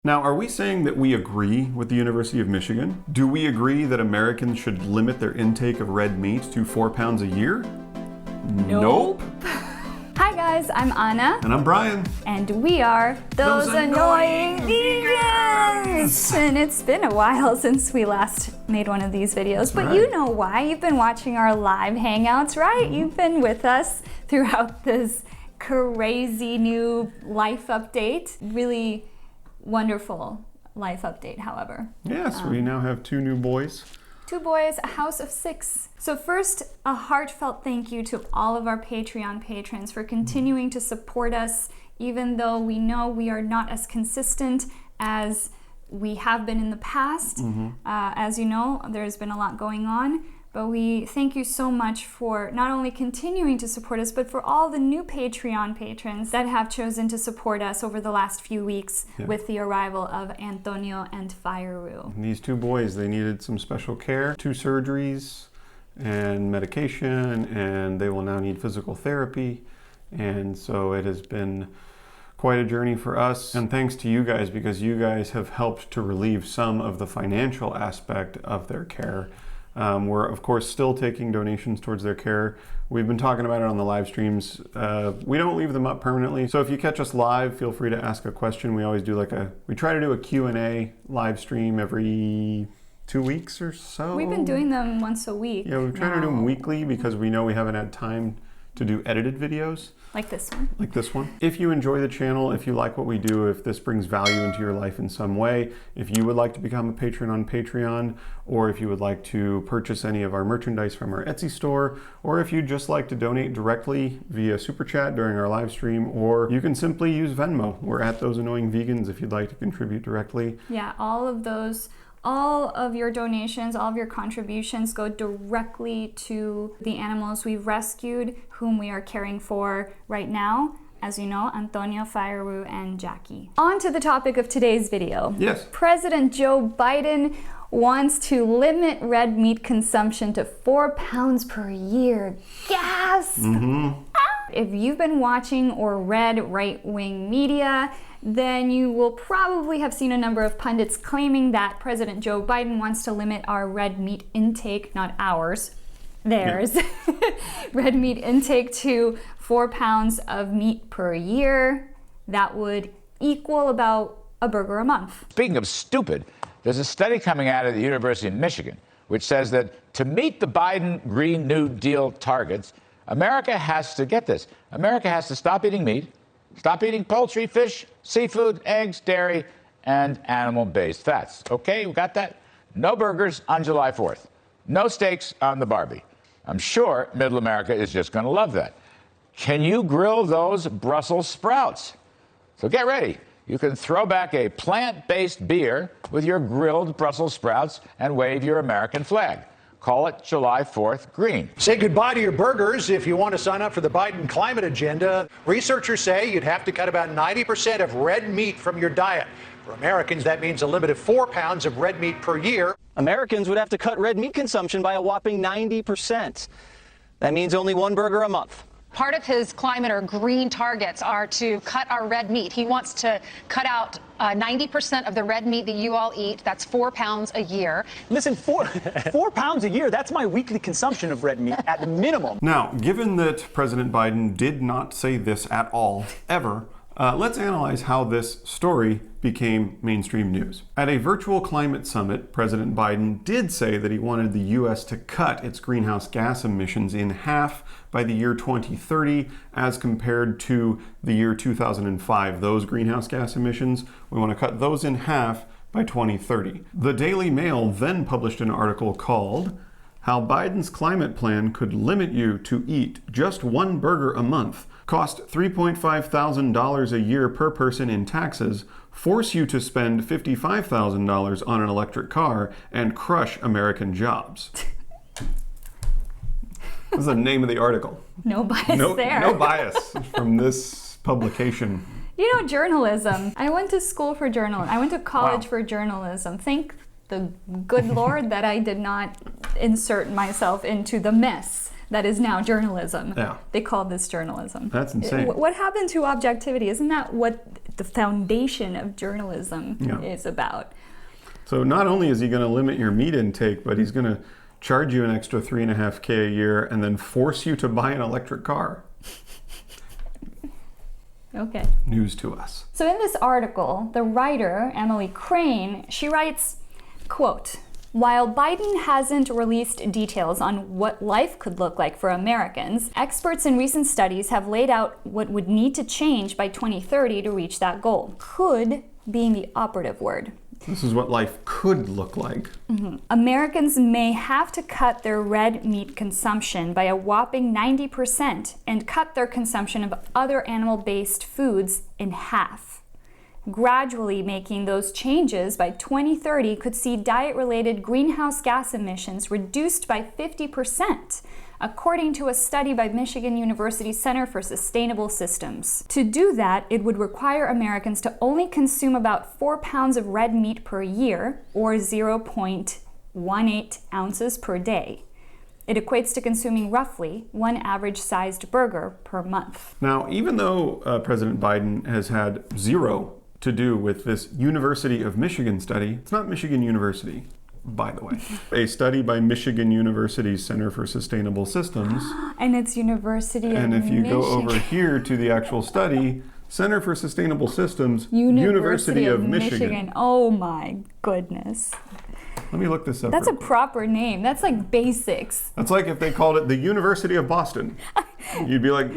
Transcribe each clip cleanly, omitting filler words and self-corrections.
Now, are we saying that we agree with the University of Michigan? Do we agree that Americans should limit their intake of red meat to 4 pounds a year? Nope. Hi guys, I'm Anna. And I'm Brian. And we are Those Annoying Vegans! And it's been a while since we last made one of these videos, but you know why. You've been watching our live hangouts, right? You've been with us throughout this crazy new life update. Really wonderful life update, however. Yes, we now have 2 new boys. 2 boys, a house of 6. So first, a heartfelt thank you to all of our Patreon patrons for continuing to support us, even though we know we are not as consistent as we have been in the past. As you know, there's been a lot going on, but we thank you so much for not only continuing to support us, but for all the new Patreon patrons that have chosen to support us over the last few weeks with the arrival of Antonio and Fireru. These 2 boys, they needed some special care, 2 surgeries and medication, and they will now need physical therapy. And so it has been quite a journey for us. And thanks to you guys, because you guys have helped to relieve some of the financial aspect of their care. We're, of course, still taking donations towards their care. We've been talking about it on the live streams. We don't leave them up permanently. So if you catch us live, feel free to ask a question. We always do we try to do a Q&A live stream every 2 weeks or so. We've been doing them once a week. Yeah, we're trying to do them weekly because we know we haven't had time to do edited videos. Like this one. Like this one. If you enjoy the channel, if you like what we do, if this brings value into your life in some way, if you would like to become a patron on Patreon, or if you would like to purchase any of our merchandise from our Etsy store, or if you'd just like to donate directly via Super Chat during our live stream, or you can simply use Venmo. We're at Those Annoying Vegans if you'd like to contribute directly. Yeah, all of your donations, all of your contributions go directly to the animals we've rescued, whom we are caring for right now. As you know, Antonio, Fireru, and Jackie. On to the topic of today's video. Yes. President Joe Biden wants to limit red meat consumption to 4 pounds per year. Gasp! If you've been watching or read right-wing media, then you will probably have seen a number of pundits claiming that President Joe Biden wants to limit our red meat intake, not ours, theirs, red meat intake to 4 pounds of meat per year. That would equal about a burger a month. Speaking of stupid, there's a study coming out of the University of Michigan which says that to meet the Biden Green New Deal targets, America has to, get this, America has to stop eating meat, stop eating poultry, fish, seafood, eggs, dairy, and animal-based fats. Okay, we got that? No burgers on July 4th. No steaks on the Barbie. I'm sure Middle America is just going to love that. Can you grill those Brussels sprouts? So get ready. You can throw back a plant-based beer with your grilled Brussels sprouts and wave your American flag. Call it July 4th green. Say goodbye to your burgers if you want to sign up for the Biden climate agenda. Researchers say you'd have to cut about 90% of red meat from your diet. For Americans, that means a limit of 4 pounds of red meat per year. Americans would have to cut red meat consumption by a whopping 90%. That means only 1 burger a month. Part of his climate or green targets are to cut our red meat. He wants to cut out 90% of the red meat that you all eat. That's 4 pounds a year. Listen, 4 pounds a year, that's my weekly consumption of red meat at the minimum. Now, given that President Biden did not say this at all, ever, let's analyze how this story became mainstream news. At a virtual climate summit, President Biden did say that he wanted the U.S. to cut its greenhouse gas emissions in half by the year 2030 as compared to the year 2005. Those greenhouse gas emissions, we want to cut those in half by 2030. The Daily Mail then published an article called "How Biden's Climate Plan Could Limit You to Eat Just 1 Burger a Month, Cost $3,500 a year per person in taxes, force you to spend $55,000 on an electric car, and crush American jobs." That's the name of the article. No bias there. No bias from this publication. You know, journalism. I went to school for journalism. I went to college for journalism. Thank the good Lord that I did not insert myself into the mess that is now journalism. Yeah. They call this journalism. That's insane. What happened to objectivity? Isn't that what the foundation of journalism is about. So not only is he going to limit your meat intake, but he's going to charge you an extra $3.5K a year and then force you to buy an electric car. Okay. News to us. So in this article, the writer, Emily Crane, she writes, quote, "While Biden hasn't released details on what life could look like for Americans, experts in recent studies have laid out what would need to change by 2030 to reach that goal. Could being the operative word. This is what life could look like. Americans may have to cut their red meat consumption by a whopping 90% and cut their consumption of other animal-based foods in half. Gradually making those changes by 2030 could see diet-related greenhouse gas emissions reduced by 50%, according to a study by Michigan University Center for Sustainable Systems. To do that, it would require Americans to only consume about 4 pounds of red meat per year, or 0.18 ounces per day. It equates to consuming roughly one average-sized burger per month." Now, even though President Biden has had zero to do with this University of Michigan study, it's not Michigan University, by the way. A study by Michigan University's Center for Sustainable Systems. And it's University of Michigan. And if you go over here to the actual study, Center for Sustainable Systems, University of Michigan. Oh my goodness. Let me look this up. That's a proper name. That's like basics. That's like if they called it the University of Boston. You'd be like,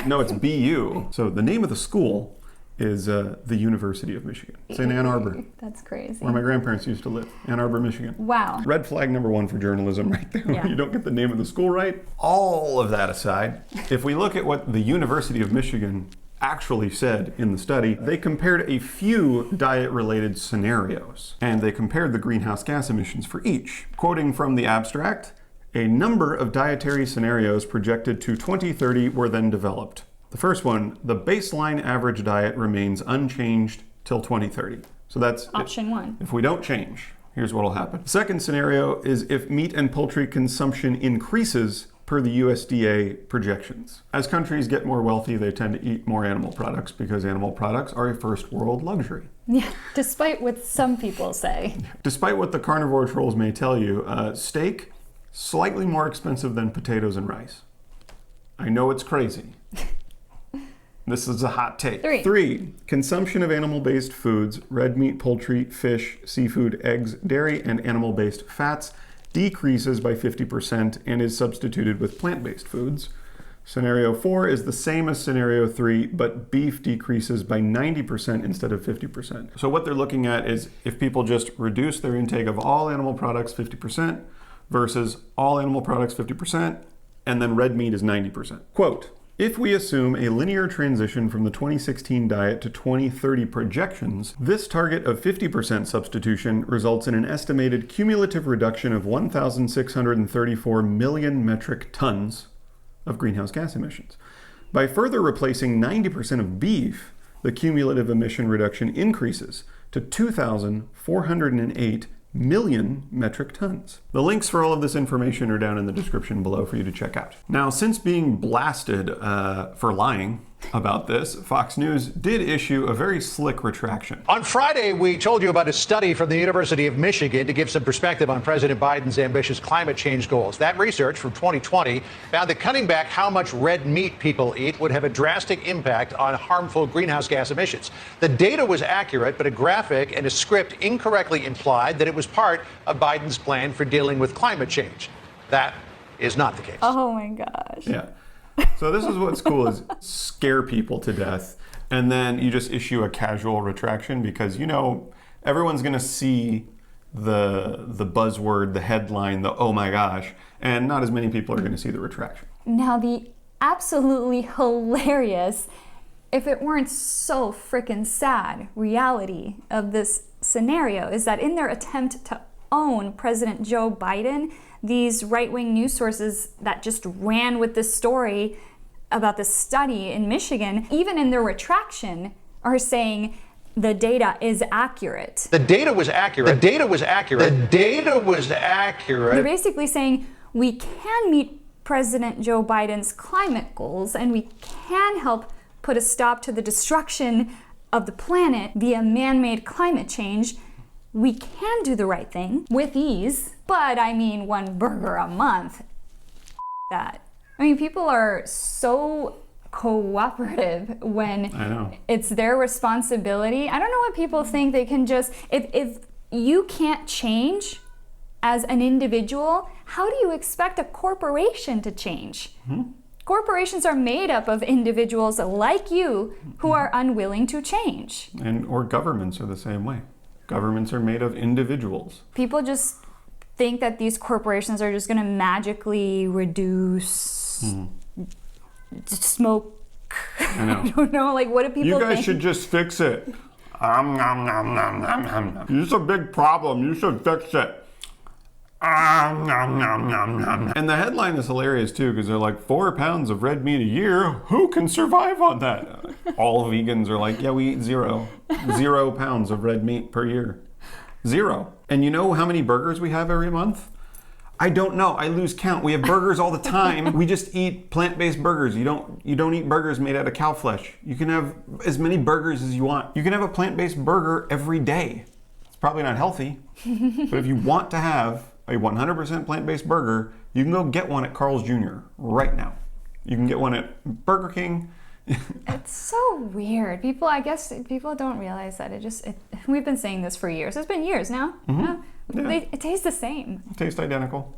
no, it's BU. So the name of the school is the University of Michigan. It's in Ann Arbor, That's crazy. where my grandparents used to live. Ann Arbor, Michigan. Wow. Red flag number one for journalism right there. Yeah. You don't get the name of the school right. All of that aside, if we look at what the University of Michigan actually said in the study, they compared a few diet-related scenarios, and they compared the greenhouse gas emissions for each. Quoting from the abstract, a number of dietary scenarios projected to 2030 were then developed. The first one, the baseline average diet remains unchanged till 2030. So that's Option one. If we don't change, here's what will happen. The second scenario is if meat and poultry consumption increases per the USDA projections. As countries get more wealthy, they tend to eat more animal products because animal products are a first world luxury. Yeah, despite what some people say. Despite what the carnivore trolls may tell you, steak, slightly more expensive than potatoes and rice. I know it's crazy. This is a hot take. 3, consumption of animal-based foods, red meat, poultry, fish, seafood, eggs, dairy, and animal-based fats decreases by 50% and is substituted with plant-based foods. Scenario 4 is the same as scenario 3, but beef decreases by 90% instead of 50%. So what they're looking at is if people just reduce their intake of all animal products 50% versus all animal products 50%, and then red meat is 90%. Quote, "If we assume a linear transition from the 2016 diet to 2030 projections, this target of 50% substitution results in an estimated cumulative reduction of 1,634 million metric tons of greenhouse gas emissions. By further replacing 90% of beef, the cumulative emission reduction increases to 2,408 million metric tons." The links for all of this information are down in the description below for you to check out. Now, since being blasted for lying about this, Fox News did issue a very slick retraction. On Friday, we told you about a study from the University of Michigan to give some perspective on President Biden's ambitious climate change goals. That research from 2020 found that cutting back how much red meat people eat would have a drastic impact on harmful greenhouse gas emissions. The data was accurate, but a graphic and a script incorrectly implied that it was part of Biden's plan for dealing with climate change. That is not the case. Oh my gosh. Yeah. So this is what's cool is scare people to death, and then you just issue a casual retraction because, you know, everyone's going to see the buzzword, the headline, the oh my gosh, and not as many people are going to see the retraction. Now, the absolutely hilarious, if it weren't so freaking sad, reality of this scenario is that in their attempt to own President Joe Biden, these right-wing news sources that just ran with this story about this study in Michigan, even in their retraction, are saying the data is accurate. The data was accurate. The data was accurate. The data was accurate. They're basically saying we can meet President Joe Biden's climate goals and we can help put a stop to the destruction of the planet via man-made climate change, we can do the right thing with ease. But I mean, one burger a month, that. I mean, people are so cooperative when it's their responsibility. I don't know what people think they can just, if you can't change as an individual, how do you expect a corporation to change? Corporations are made up of individuals like you who are unwilling to change. Or governments are the same way. Governments are made of individuals. People just think that these corporations are just going to magically reduce smoke. I know. I don't know, like, what do people think? You guys should just fix it. It's a big problem. You should fix it. And the headline is hilarious too, because they're like, 4 pounds of red meat a year, who can survive on that? All vegans are like, yeah, we eat 0 pounds of red meat per year. 0. And you know how many burgers we have every month? I don't know. I lose count. We have burgers all the time. We just eat plant-based burgers. You don't eat burgers made out of cow flesh. You can have as many burgers as you want. You can have a plant-based burger every day. It's probably not healthy, but if you want to have a 100% plant-based burger, you can go get one at Carl's Jr. right now. You can get one at Burger King. It's so weird. I guess people don't realize that we've been saying this for years. It's been years now. Yeah. It tastes the same. It tastes identical.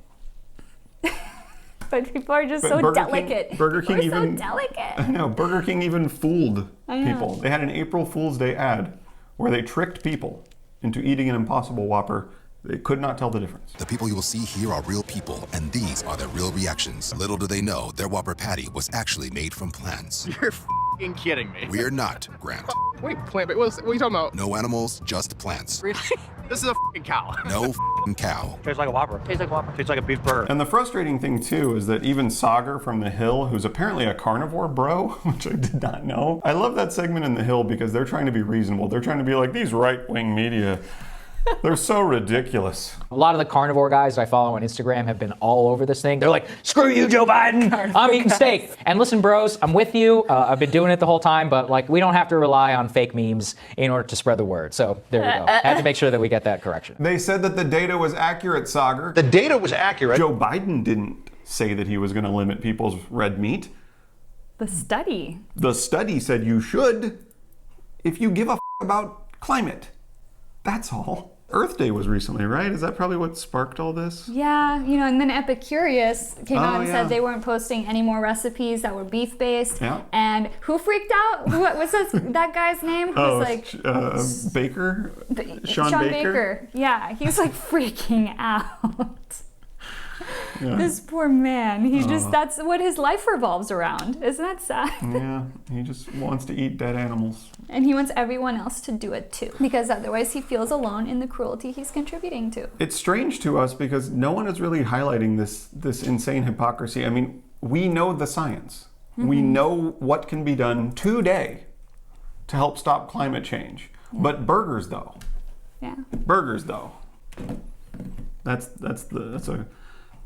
But people are just so delicate. Burger King even, so delicate. I know, Burger King even fooled people. They had an April Fool's Day ad where they tricked people into eating an Impossible Whopper. They could not tell the difference. The people you will see here are real people, and these are their real reactions. Little do they know, their Whopper patty was actually made from plants. You're f***ing kidding me. We're not, Grant. Wait, plant-based? What are you talking about? No animals, just plants. Really? This is a f***ing cow. No f***ing cow. Tastes like a Whopper. Tastes like a Whopper. Tastes like a beef burger. And the frustrating thing too is that even Sagar from The Hill, who's apparently a carnivore bro, which I did not know. I love that segment in The Hill because they're trying to be reasonable. They're trying to be like, these right-wing media, they're so ridiculous. A lot of the carnivore guys I follow on Instagram have been all over this thing. They're like, screw you, Joe Biden. I'm eating steak. And listen, bros, I'm with you. I've been doing it the whole time, but like, we don't have to rely on fake memes in order to spread the word. So there we go. Had to make sure that we get that correction. They said that the data was accurate, Sagar. The data was accurate. Joe Biden didn't say that he was going to limit people's red meat. The study said you should if you give a about climate. That's all. Earth Day was recently, right? Is that probably what sparked all this? Yeah, and then Epicurious came out and said they weren't posting any more recipes that were beef-based. Yeah. And who freaked out? What's that guy's name? Baker? Sean Baker. Yeah, he's like freaking out. Yeah. This poor man. That's what his life revolves around. Isn't that sad? Yeah, he just wants to eat dead animals. And he wants everyone else to do it too, because otherwise he feels alone in the cruelty he's contributing to. It's strange to us because no one is really highlighting this insane hypocrisy. I mean, we know the science. We know what can be done today to help stop climate change. Yeah. But burgers though. Yeah. Burgers though.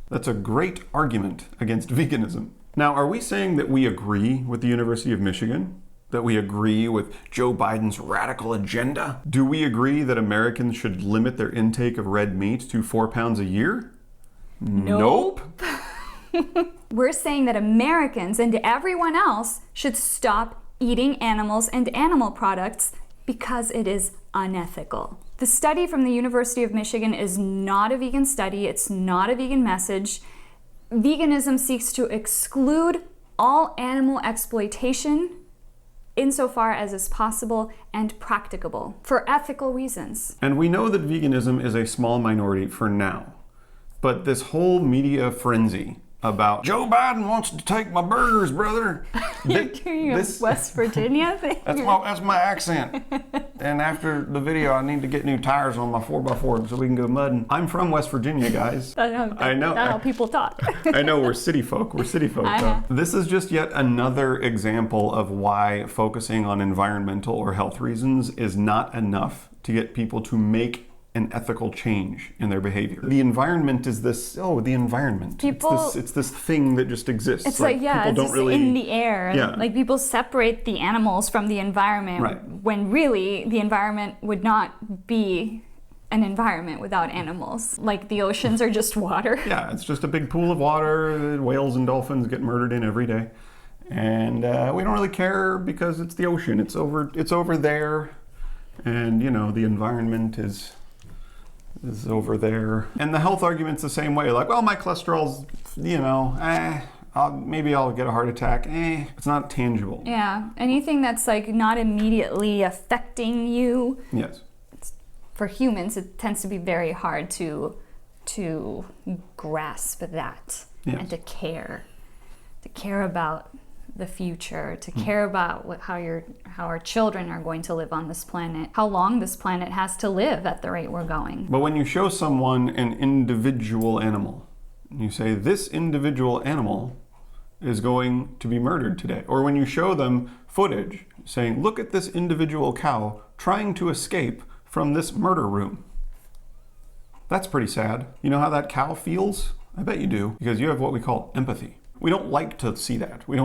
That's a great argument against veganism. Now, are we saying that we agree with the University of Michigan? That we agree with Joe Biden's radical agenda? Do we agree that Americans should limit their intake of red meat to 4 pounds a year? Nope. We're saying that Americans and everyone else should stop eating animals and animal products because it is unethical. The study from the University of Michigan is not a vegan study. It's not a vegan message. Veganism seeks to exclude all animal exploitation insofar as is possible and practicable for ethical reasons. And we know that veganism is a small minority for now. But this whole media frenzy about Joe Biden wants to take my burgers, brother. You're doing a West Virginia thing? That's my accent. And after the video, I need to get new tires on my 4x4 so we can go mudding. I'm from West Virginia, guys. I know. That's how people talk. I know, we're city folk. We're city folk. This is just yet another example of why focusing on environmental or health reasons is not enough to get people to make an ethical change in their behavior. The environment is this, the environment. It's this thing that just exists. It's like people it's don't just really, in the air. Yeah. Like people separate the animals from the environment, right, when really the environment would not be an environment without animals. Like the oceans are just water. Yeah, it's just a big pool of water that whales and dolphins get murdered in every day. And we don't really care because it's the ocean. It's over there. And, the environment is over there. And the health argument's the same way. Like, well, my cholesterol's, maybe I'll get a heart attack. It's not tangible. Yeah, anything that's like not immediately affecting you. Yes. For humans, it tends to be very hard to grasp that, yes, and to care about the future, to care about how our children are going to live on this planet, how long this planet has to live at the rate we're going. But when you show someone an individual animal, you say this individual animal is going to be murdered today, or when you show them footage saying, look at this individual cow trying to escape from this murder room, that's pretty sad. You know how that cow feels? I bet you do, because you have what we call empathy. We don't like to see that. We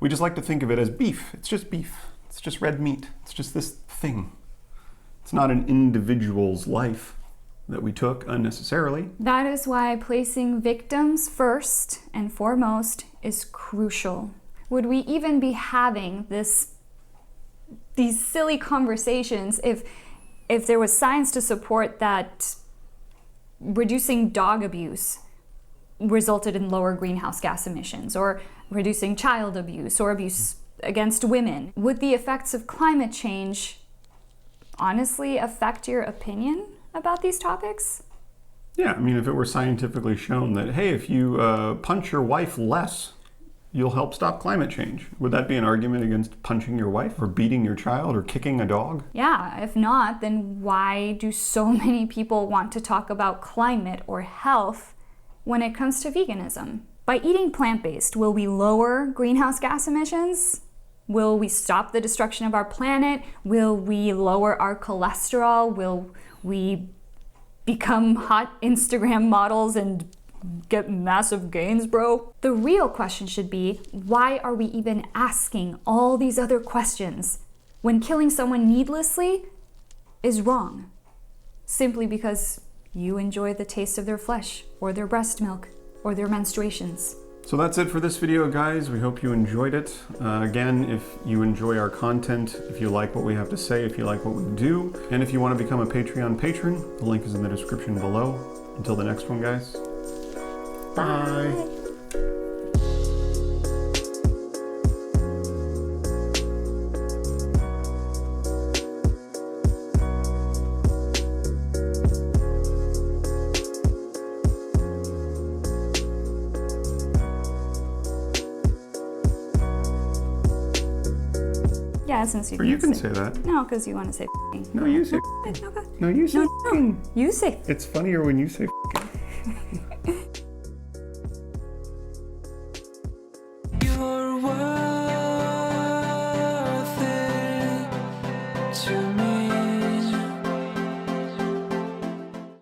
just like to think of it as beef. It's just beef. It's just red meat. It's just this thing. It's not an individual's life that we took unnecessarily. That is why placing victims first and foremost is crucial. Would we even be having these silly conversations if there was science to support that reducing dog abuse resulted in lower greenhouse gas emissions, or reducing child abuse or abuse against women? Would the effects of climate change honestly affect your opinion about these topics? Yeah, I mean, if it were scientifically shown that, hey, if you punch your wife less, you'll help stop climate change, would that be an argument against punching your wife or beating your child or kicking a dog? Yeah, if not, then why do so many people want to talk about climate or health when it comes to veganism? By eating plant-based, will we lower greenhouse gas emissions? Will we stop the destruction of our planet? Will we lower our cholesterol? Will we become hot Instagram models and get massive gains, bro? The real question should be, why are we even asking all these other questions when killing someone needlessly is wrong? Simply because you enjoy the taste of their flesh, or their breast milk, or their menstruations. So that's it for this video, guys. We hope you enjoyed it. Again, if you enjoy our content, if you like what we have to say, if you like what we do, and if you want to become a Patreon patron, the link is in the description below. Until the next one, guys. Bye. Yeah, since you Or you can say that. No, because you want to say No, you say Okay. No, you say No, you say It's funnier when you say